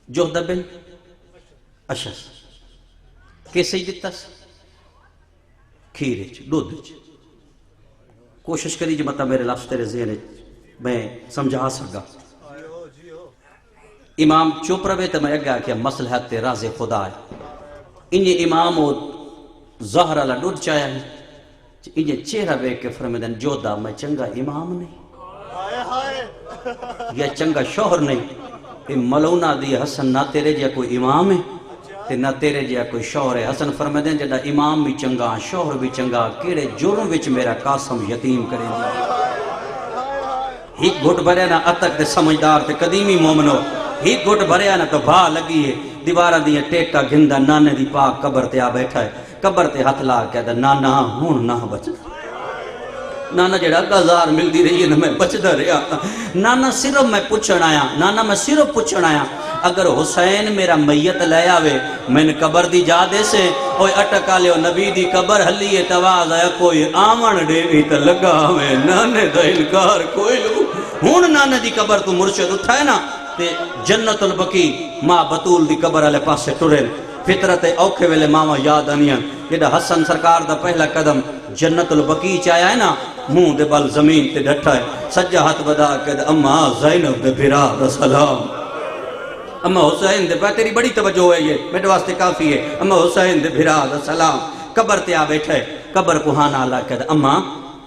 جہدہ بن اشس کیسے ہی دیتا سی کھیرے دودھ. کوشش کری جو مطلب میرے لفظ تیرے ذہن میں سمجھا سکا. امام چپ روے تو میں اگیا کہ مصلحت راز خدا ہے. انہیں امام و ظاہر اللہ ڈوڈ چاہیا ہے. انہیں چہرہ بے کے فرمیدن جودہ میں چنگا امام نہیں یا چنگا شوہر نہیں. اے ملونہ دی حسن نہ تیرے جیا کوئی امام ہے تے نہ تیرے جیا کوئی شوہر ہے. حسن فرمیدن جڑا امام بھی چنگا شوہر بھی چنگا کیڑے جرم وچ میرا قاسم یتیم کریں دیا. ایک گھٹ بھریا نا اتک تے سمجھدار تے قدیمی مومنو. ایک گھٹ بھریا نا تو بھا لگی ہے. دیوارہ دیا ٹیکا گھندہ نانے دی پاک قبر تے آ بیٹھا ہے. قبر تے ہاتھ لا کہتا نانا ہون نہ بچ. نانا جڑا گزار مل دی رہی ہے نا میں بچ دا رہا. نانا صرف میں پوچھن آیا. نانا میں صرف پوچھن آیا اگر حسین میرا میت لے آوے میں نے قبر دی جا دے سے اوہ اٹکا لیو نبی دی قبر حلیے تواز آیا کوئی آمن دے بھی تا لگا ہمیں نانے دا انکار کوئی لو. ہون نانے دی قبر تو مرشد اٹھائے نا تے جنت البقی ماں بطول دی قبر علی پاس سے ٹرین. فطرت اوکھے ویلے ماما یاد آنیاں جیڑا حسن سرکار دا پہلا قدم جنت البقی چاہیا ہے نا منہ دے بل زمین تے ڈٹھا ہے. سجا ہاتھ بدا کہ اما زینب دے بھرا دا سلام. اما حسین دے تیری بڑی توجہ ہے یہ میرے واسطے کافی ہے. اما حسین دے بھرا دا سلام. قبر تے آ بیٹھا ہے. قبر کو ہانا اللہ کہتا اما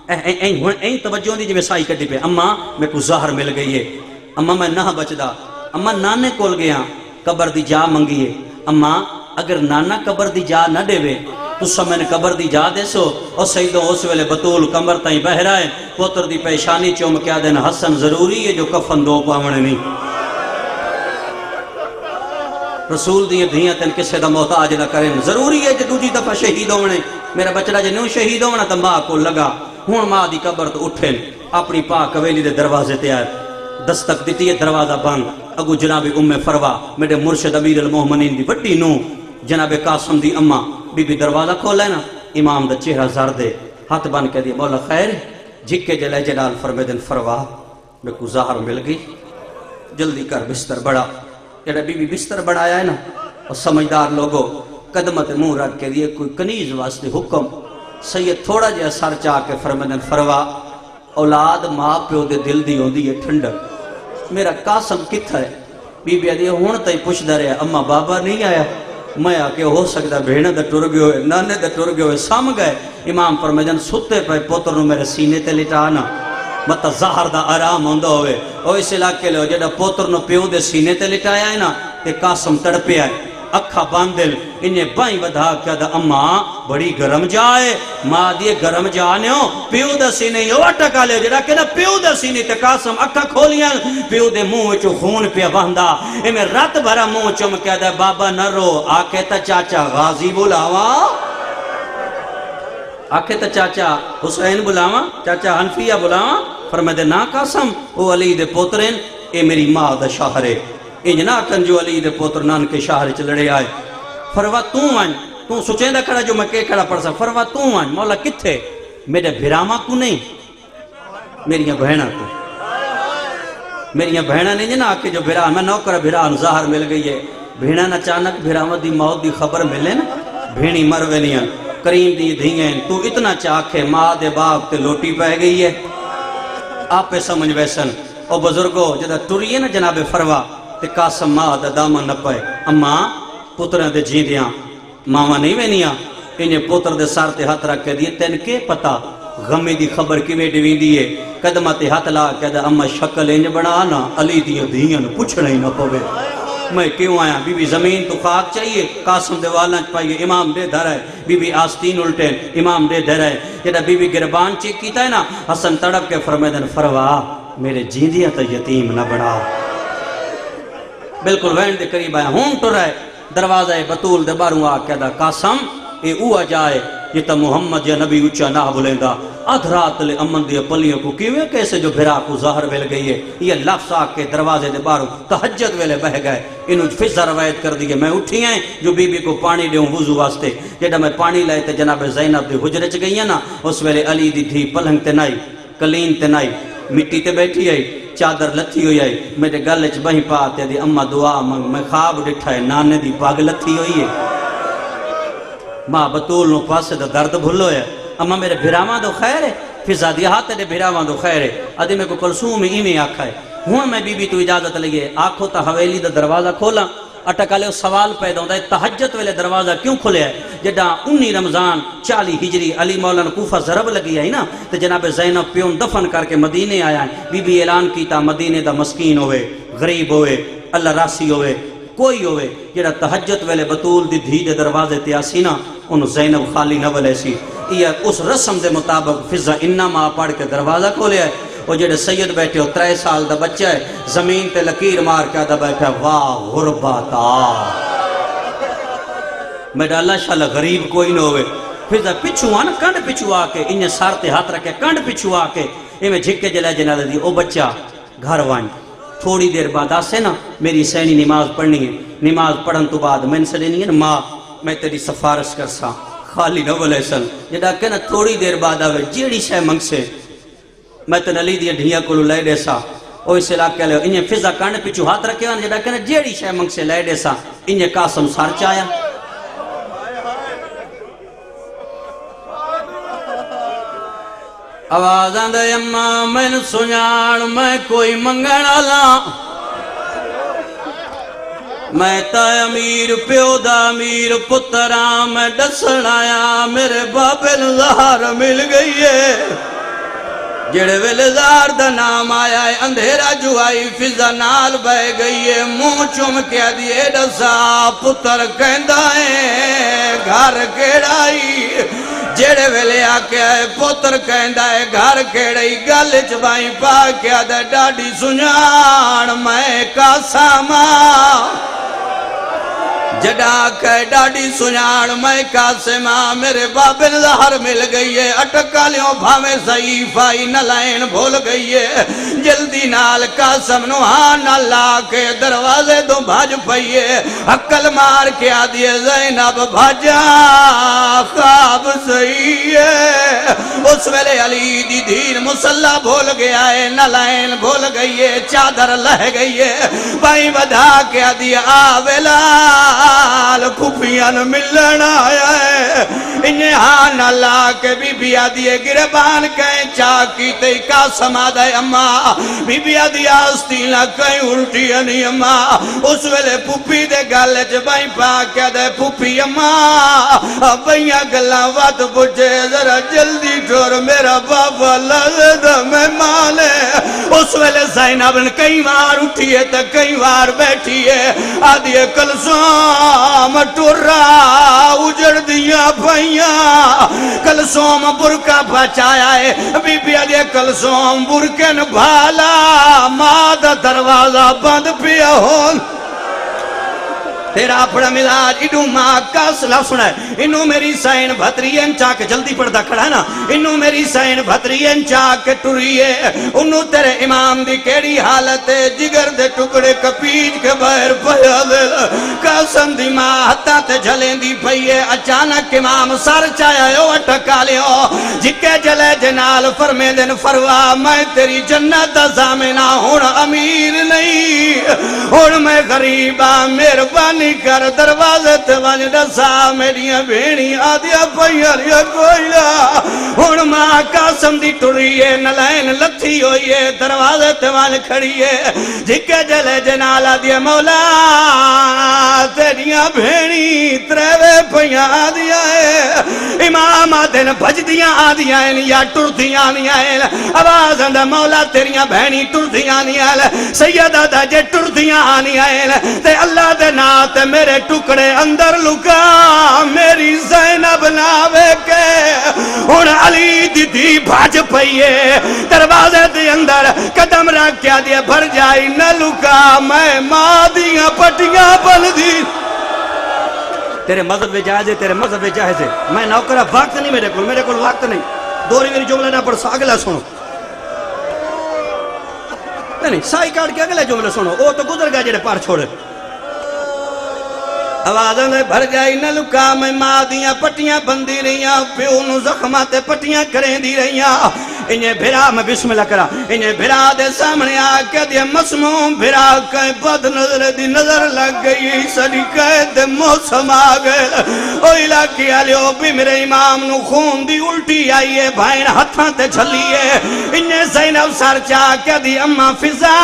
این توجہ دی جو میں سائی کٹی پہ اما میں کو ظاہر مل گئی ہے. اما میں نہ بچدا. اما نانے کول گیا قبر دی جا منگی ہے. اما اگر نانا قبر دی جا نہ دے وے تو سب میں نے قبر دی جا دے سو اور سیدوں اس ویلے بطول کمر تائیں بہ رہا ہے پوتر دی پیشانی چوم کیا دینا حسن ضروری ہے جو کفن دو پاونے نہیں. رسول دی دھیاں تن کسے دا محتاج نہ کریں. ضروری ہے جو دوجی دفعہ شہید ہونے. میرا بچڑا جو نیوں شہید ہونا تو ماں کو لگا. ہون ماں دی قبر تو اٹھیں اپنی پاک حویلی دے دروازے تے آئے. دستک دیتی ہے دروازہ بند. اگو جناب ام فروا میرے مرشد امیر المومنین دی بڑی نو جناب قاسم دی اماں بی بی دروازہ کھولا ہے نا. امام دا چہرہ زردے ہاتھ بن کے دی مولا خیر جھکے جلے جلال فرمیدن فروا میں کو ظاہر مل گئی جلدی کر بستر بڑا. جڑا بی بی بستر بڑھایا ہے نا اور سمجھدار لوگوں قدمت منہ رکھ کے دیئے کوئی کنیز واسطے حکم. سید تھوڑا جہاں سر چاہ کے فرمیدن فروا اولاد ماں پیو دے دل دی ہوں دی ٹھنڈک. میرا قاسم کتھا ہے؟ بی بی آدھی ہون تائی پوچھ دا رہا اما بابا نہیں آیا. میں آکے ہو سکتا بھیڑا دا ٹر گئے ہوئے نانے دا ٹر گئے ہوئے سام گئے. امام فرمیدن ستے پہ پوتر نو میرے سینے تے لٹانا مطلب ظاہر دا آرام ہوندہ ہوئے. او اس علاقے لے ہو جڑا پوتر نو پیو دے سینے تے لٹایا ہے نا تے قاسم تڑپے آئے اکھا باندل انہیں بائیں بدھا کیا دا اماں بڑی گرم جائے. ماں دیئے گرم جانے ہو پیو دا سینے یو اٹکا لے جڑا کہ نا پیو دا سینے تے قاسم اکھا کھولیاں پیو دے منہ چو خون پیا بہندہ. میں رات بھرا منہ چم کیا دا بابا نہ رو آکے تا چاچا غازی بلاوا آکے تا چاچا حسین بلاوا چاچا حنفیہ بلاوا. فرمائے نا قاسم او علی دے پوترین اے میری ماں دا شاہرے انجنا کنجو علی دے پوتر نان کے شاہر چلڑے آئے. فروا تو سوچیں دا کھڑا جو میں کہ کھڑا پڑھ سا. فروا مولا کتھے میرے بھراما کو نہیں میری بہنہ کو میری بہنہ نہیں جنا آکے جو بھرا میں نوکر بھرا ظاہر مل گئی ہے بھیڑا اچانک بھراوت دی موت دی خبر ملے نا بھیڑی مر وینیاں کریم دی دھیئیں تو اتنا چاکھے ماں دے باپ تے لوٹی پہ گئی ہے آپ پہ سمجھ ویسن او بزرگو جدہ ٹوریے نا جناب فروا تے قاسم ماں دا دامن نہ پائے اماں پتریں دے جین دیاں ماما نہیں وینیاں انہیں پتر دے سار تے ہاتھ رکھ کے دیئے تین کے پتا غمی دی خبر کی بیٹی وین دیئے قدمہ تے ہاتھ لا کہ دا اماں شکل انج بنانا علی دیئے دھیئن پوچھنا ہی نہ پوے میں کیوں آیا بی بی زمین تو خاک چاہیے قاسم دے والنچ پائیے امام دے دھر ہے بی بی آستین الٹین امام دے دھر ہے جدہ بی بی گربان چیک کیتا ہے نا حسن تڑپ کے فرمیدن فروا میرے جیندیاں تا یتیم نہ بڑھا بالکل وین دے قریب آیا ہون ٹر رہے دروازہ بطول دے باروں آکے دا قاسم اے اوہ جائے یہ تا محمد یا نبی اچھا نہ بولیندہ ادھرات لے امن دیا پلیوں کو کیوئے کیسے جو بھرا کو ظاہر ویل گئی ہے یہ لفظ آکے دروازے دے باروں تحجد ویلے بہ گئے انہوں فضا روایت کر دیئے میں اٹھی ہیں جو بی بی کو پانی دیوں وضو واسطے جیڑا میں پانی لائے تے جناب زینب دے حجرے چ گئی ہیں نا اس ویلے علی دی دھی پلنگ تے نائی کلین تے نائی مٹی تے بیٹھی آئی چادر لتھی ہوئی آئی میرے گلے چ بہی پاتے دی اماں دعا منگ میں خواب ڈٹھا ہے نانے دی پاگ لتھی ہوئی ہے ماں بطول نو پاسے دا درد بھلو ہے اماں میرے بھراواں دو خیر ہے فضا دیا ہاتھ دے بھراواں دو خیر ہے ادھے میں کو کلثوم ایویں آکھا ہے ہون میں بی بی تو اجازت لگے آنکھو تا حویلی دا دروازہ کھولا اٹکالے سوال پیدا ہوتا ہے تہجد ویلے دروازہ کیوں کھولے ہے جڈا 19 رمضان 40 ہجری علی مولانا کوفہ ضرب لگی ہے نا تو جناب زینب پیون دفن کر کے مدینے آیا ہے بی بی اعلان کیتا مدینے دا مسکین ہوئے غریب ہوئے اللہ راسی ہوئے کوئی ہوئے جڑا تہجد ویلے بطول دی دھی دے دروازے تیاسی نا انہوں زینب خالی نہ ویلے سی یہ اس رسم دے مطابق فضا انما پڑھ کے دروازہ کھولے ہے وہ جڑے سید بیٹھے ہو 3 سال دا بچہ ہے زمین تے لکیر مار کے دا بیٹھا واہ غرباتا میرا اللہ شاءاللہ غریب کوئی نہ ہوئے فضا پچھو آنا کنڈ پچھو آکے انہیں سار تے ہاتھ رکھے کنڈ پچھو آکے میں جھکے جلے جنادہ دی او بچہ گھر وائیں تھوڑی دیر بعد آسے نا میری سینی نماز پڑھنی ہے نماز پڑھن تو بعد میں سے نہیں ہے ماں میں تیری سفارش کر سا خالی نہ بلے سن جڑا کہ نا تھوڑی دیر بعد آوے جیڑی شے منگ سے میں تن علی دیا ڈھیا کو لے دے سا او اس علاقے لے انہیں فضا کانڈ پچھو ہاتھ رکھے وانا جڑا کہ نا جیڑی شے منگ سے لے دے سا انہیں قاسم سار چایا آوازاں دے اماں میں سنیاڑ میں کوئی منگن آلا میں تا امیر پیو دا امیر پتران میں ڈسن آیا میرے بابل زہر مل گئی ہے جڑے ویلے زہر دا نام آیا ہے اندھیرا جو آئی فضا نال بہ گئی ہے منہ چوم کیا دیئے ڈسا پتر کہندہ ہے گھر کیڑائی جڑے ویلے آکے آئے پتر کہندہ ہے گھر کیڑائی گل چبائیں پا کیا دے ڈاڈی سنیاڑ میں کاساما جڑا کہ ڈاڈی سنیاڑ میں کاسما میرے بابن زہر مل گئی ہے اٹکالیوں بھامے ضعیف آئی نلائن بھول گئی ہے جلدی نال قاسم نو ہاں نالا کے دروازے دو بھاج پئیے عقل مار کے آدھیے زینب بھاجا خواب صحیح ہے اس ویلے علی دی دین مسلح بھول گیا ہے نلائن بھول گئی ہے چادر لہ گئی ہے بھائی بدھا کے آدھیے آویلا کھپیاں ملن آیا ہے انہیں ہاں نالا کے بی بی آدھیے گربان کہیں چاکی تے قاسم آدھے اماں بی بی آدھیے آستینا کہیں الٹی نہیں اماں اس ویلے پھوپی دے گالے جبائیں پاک آدھے پھوپی اماں بھئیاں گلاں وات پوچھے ذرا جلدی ٹھور میرا بابا لگد میں مالے اس ویلے زینب کئی وار اٹھی ہے تا کئی وار بیٹھی ہے آدھیے کلثوم ٹورا اجڑ دیا بھائیاں کلثوم برکا بچایا ہے بی بی آدھے کلثوم برکن بھالا ماں دا دروازہ بند پیا ہون تیرا اپنا مزاج انہوں ماں کا سلا سنا ہے انہوں میری سائن بھترین چاک جلدی پڑھتا کھڑا ہے نا انہوں میری سائن بھترین چاک ٹریے انہوں تیرے امام دی کیڑی حالت ہے جگر دے ٹکڑے کپیج کے باہر پیا دے قسم دی ماں ہتھا تے جھلیں دی پئیے اچانک امام سر چایا یو اٹکا لیو جکے جلے جنال فرمے دن فروا میں تیری جنت دا زامنہ ہون امیر نہیں ہون میں غریبہ مہربانی کر دروازے تے ونج دسا میریاں بھیڑی آدیا پئیاں کوئلہ ہون ماں قاسم دی ٹریے نلائن لتھی ہوئیے دروازے تے ونج کھڑیے جکے جلے جنال آدیا مولا تیریاں بھیڑی تریوے پئیاں آدیا ہے امام آدن بھج دیاں آدیا ہیں یا ٹر دیاں نہیں آئے آواز اندہ مولا تیریاں بہنی ٹر دیاں نہیں آئے سیدہ دا جے ٹر دیاں نہیں آئے تے اللہ دے نات میرے ٹکڑے اندر لکا میری زینب ناوے کے ان علی دی بھاج پئیے دروازے دے اندر قدم رکھ کیا دیا بھر جائی نہ لکا میں ماں دیاں پٹیاں بن دی تیرے مذہب میں جائز ہے تیرے مذہب میں جائز ہے میں نوکرہ وقت نہیں میرے کول وقت نہیں دوری میری جملہ نہ پڑھ سا اگلا سنو نہیں سائی کارڈ کے اگلے جملے سنو وہ تو گزر گیا جڑے پار چھوڑے آوازاں دے بھر جائی نہ لکا میں ماں دیاں پٹیاں بندی رہیاں پیو نو زخمات پٹیاں کریں دی رہیاں انہیں بھرا میں بسم اللہ کرا انہیں بھرا دے سامنے آکے دے مسموم بھرا کہیں بد نظر دی نظر لگ گئی سڑی کہے دے موسم آگئے او علاقی آلیو بھی میرے امام نو خون دی الٹی آئیے بھائن ہتھاں تے جھلیے انہیں زینب سر چاکے دی اممہ فضا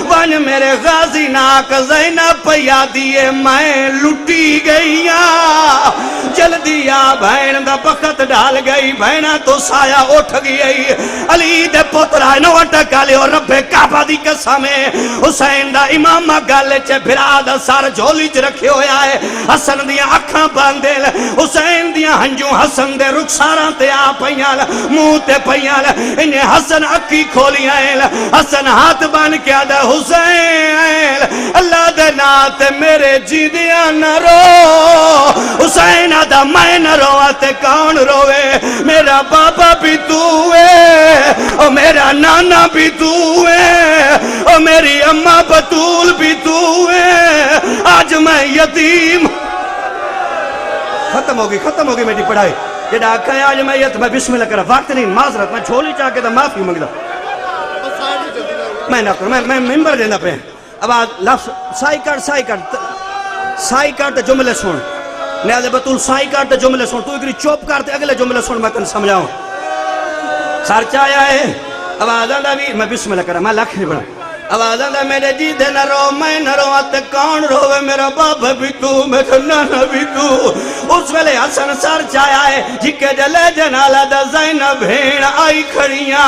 ون میرے غازی ناک زینب پیا دیئے میں لٹی گئیاں جلدی آ بھائن دا بخت ڈال گئی بھائنہ تو سایہ اٹھ گئی علی دے پترہ نو اٹکا لے اور رب کعبہ دی قسمیں حسین دا امام گالے چے بھرا دا سار جھولی چ رکھے ہویا ہے حسن دیا اکھاں باندے حسین دیا ہنجوں حسن دے رخساراں تے آ پئیال منہ تے پئیال انہیں حسن اکی کھولی آئے حسن ہاتھ بان کیا دا حسین اللہ دے نات میرے جی دیا نہ رو حسین دا میں نہ روتے کون روے میرا بابا بھی تو او میرا نانا بھی تو او میری اماں بطول بھی تو آج میں یتیم ختم ہوگی میری پڑھائی یہ ڈاکہ ہے آج میں یتیم میں بسم اللہ کرا وقت نہیں معذرت میں چھولی چاہ کے دا معافی مانگدا میں نہ کروں میں ممبر دینا پہ اب لفظ سائی کارٹ جملے سن نیازے بطول سائی کارٹ جملے سن تو اگری چوپ کارتے اگلے جملے سن میں تن سمجھاؤں سار چایا ہے آوازاں دا بھی میں بسم اللہ کرا میں لکھ نہیں بڑھا آوازاں دا میرے جی دے نہ رو میں نہ رو آتے کون روے میرا بابا بھی تو میرا نانا بھی تو اس ویلے حسن سار چایا ہے جکے جلے جنالہ دا زینب بھیڑ آئی کھڑیاں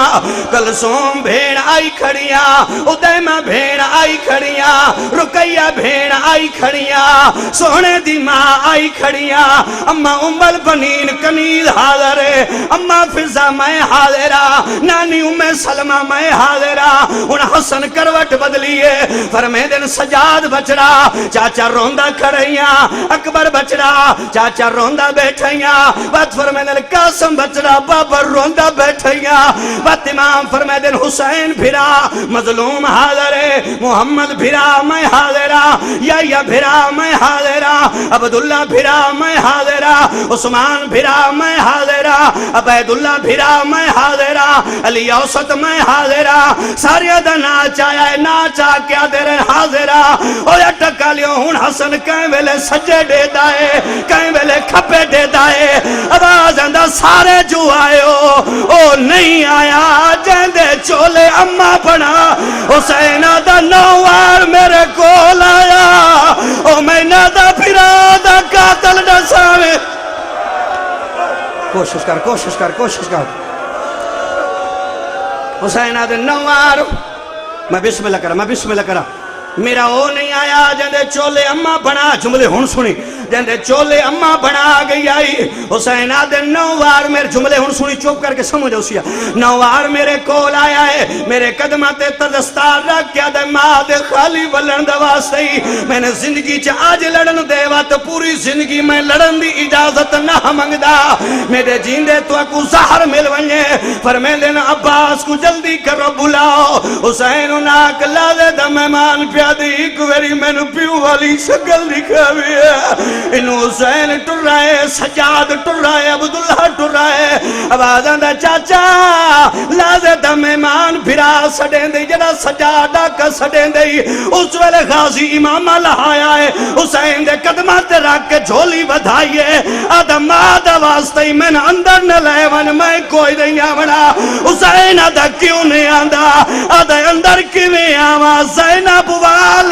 کلثوم بھیڑ آئی کھڑیاں ادیمہ بھیڑ آئی کھڑیاں رقیہ بھیڑ آئی کھڑیاں سونے دی ماں آئی کھڑیاں اماں امبل بنین کنیز حاضر ہے اماں فضا میں حاضرہ نانی سلمہ میں حاضرہ ان حسن کروٹ بدلیے فرمیدن سجاد بچڑا چاچا روندہ کھڑیاں اکبر بچڑا چاچا روندہ بیٹھیاں بات فرمیدن قاسم بچڑا بابر روندہ بیٹھیاں بات امام فرمیدن حسین بھرا مظلوم حاضر ہے محمد بھرا میں حاضرہ یا بھرا میں حاضرہ عبداللہ بھرا میں حاضرہ عثمان بھرا میں حاضرہ عبیداللہ بھرا میں حاضرہ علی اوسط میں حاضرہ ساری ادنا چاہیا ہے نا چاہ کیا دیر حاضرہ او یا ٹکا لیو ہون حسن کہیں ویلے سجے دے دائے کہیں ویلے کھپے دے دائے آواز اندہ سارے جو آئے او نہیں آیا جیندے چولے اممہ بنا حسین دا نوار میرے کول آیا او میں نادا پھرا دا قاتل نساوے کوشش کر حسین آدھے نوار میں بسم اللہ کرا میرا او نہیں آیا جندے چولے اممہ بنا جملے ہون سنی جندے چولے اممہ بنا گئی آئی حسین آدھے 9 وار میرے جملے ہن سنی چوپ کر کے سمجھ ہو سیا 9 وار میرے کول آیا ہے میرے قدماتے تدستار رکھ کیا دے ماں دے خالی بلن دواستے میں نے زندگی چا آج لڑن دے وات پوری زندگی میں لڑن دی اجازت نہ منگ دا میرے جیندے تو اکو زہر مل ونجے فرمے دینا عباس کو جلدی کرو بلاؤ حسین ناک لازے دا مہمان پیادی ایک ویری میں نے پیو والی شکل دکھا بھی ہے انہوں حسین ٹر رہے سجاد ٹر رہے عبداللہ ٹر رہے آوازاں دا چاچا لازے دا مہمان پھرا سڑیں دے جڑا سجادہ کا سڑیں دے اس ویلے غازی امامہ لہایا ہے حسین دے قدمات رکھ کے جھولی بدھائیے آدم آدھا واسطے میں نے اندر نہ لے ون میں کوئی نہیں آمنا حسین آدھا کیوں نہیں آندھا آدھا اندر کی نہیں آما زینب وال